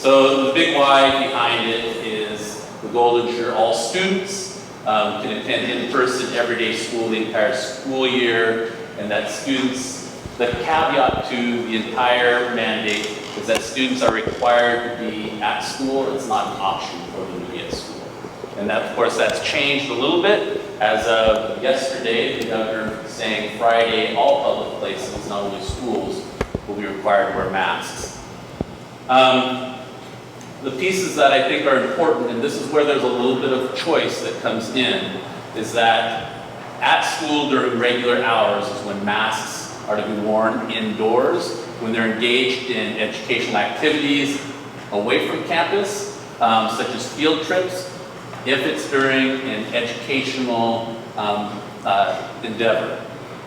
So the big why behind it is the goal to ensure all students can attend in-person everyday school the entire school year, and that students, the caveat to the entire mandate is that students are required to be at school. It's not an option for them to be at school. And that, of course, that's changed a little bit. As of yesterday, the governor saying Friday, all public places, not only schools, will be required to wear masks. The pieces that I think are important, and this is where there's a little bit of choice that comes in, is that at school during regular hours is when masks are to be worn indoors, when they're engaged in educational activities away from campus, such as field trips, if it's during an educational endeavor.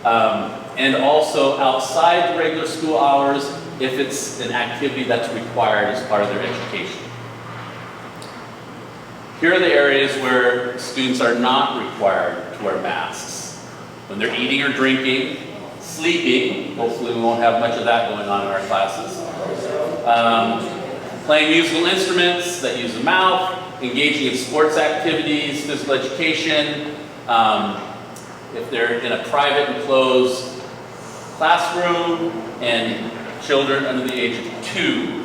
And also outside the regular school hours, if it's an activity that's required as part of their education. Here are the areas where students are not required to wear masks. When they're eating or drinking, sleeping, hopefully we won't have much of that going on in our classes. Playing musical instruments that use the mouth, engaging in sports activities, physical education, if they're in a private enclosed classroom, and children under the age of 2.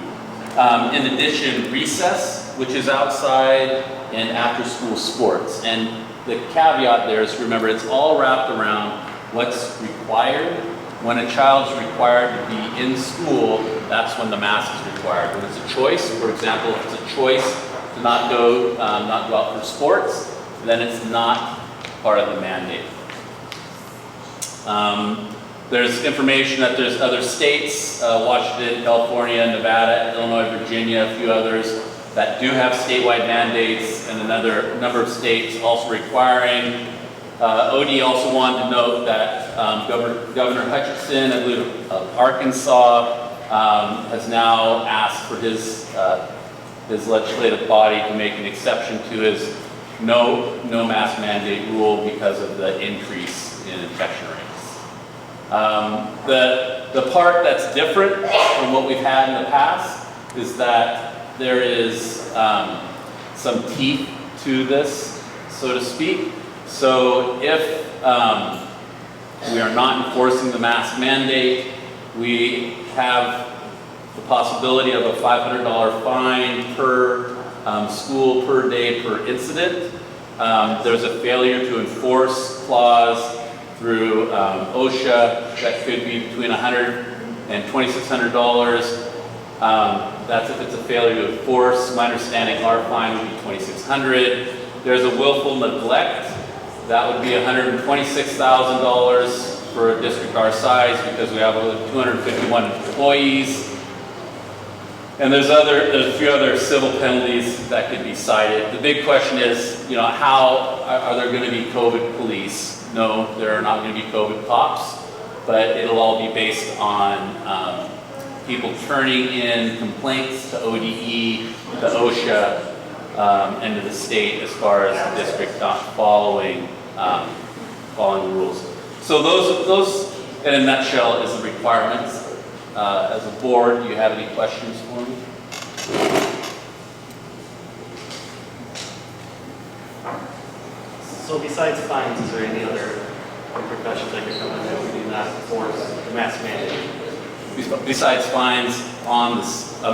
In addition, recess, which is outside, and after-school sports. And the caveat there is, remember, it's all wrapped around what's required. When a child is required to be in school, that's when the mask is required. When it's a choice, for example, if it's a choice to not go out for sports, then it's not part of the mandate. There's information that there's other states, Washington, California, Nevada, Illinois, Virginia, a few others, that do have statewide mandates, and another number of states also requiring. OD also wanted to note that Governor Hutchinson, I believe of Arkansas, has now asked for his legislative body to make an exception to his no mask mandate rule because of the increase in infection rates. The part that's different from what we've had in the past is that there is some teeth to this, so to speak. So if we are not enforcing the mask mandate, we have the possibility of a $500 fine per school, per day, per incident. There's a failure to enforce clause through OSHA that could be between $100 and $2,600. That's if it's a failure to enforce. My understanding, our fine would be $2,600. There's a willful neglect. That would be $126,000 for a district our size because we have 251 employees. And there's a few other civil penalties that could be cited. The big question is, how are there going to be COVID police? No, there are not going to be COVID cops, but it'll all be based on people turning in complaints to ODE, to OSHA, and to the state as far as the district not following the rules. So those in a nutshell is the requirements. As a board, do you have any questions for me? So besides fines, is there any other repercussions that could come in if we do not enforce the mask mandate? Besides fines on the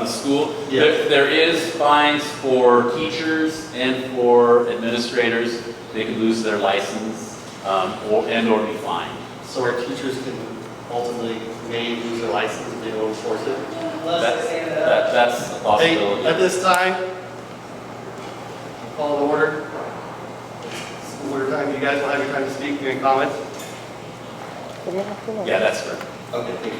school, Yes. there is fines for teachers and for administrators. They can lose their license or be fined. So our teachers can ultimately may lose their license if they don't enforce it? That's a possibility. Hey, at this time, call to order. School order time. You guys will have your time to speak. Any comments? Yeah, that's correct. Okay, thank you.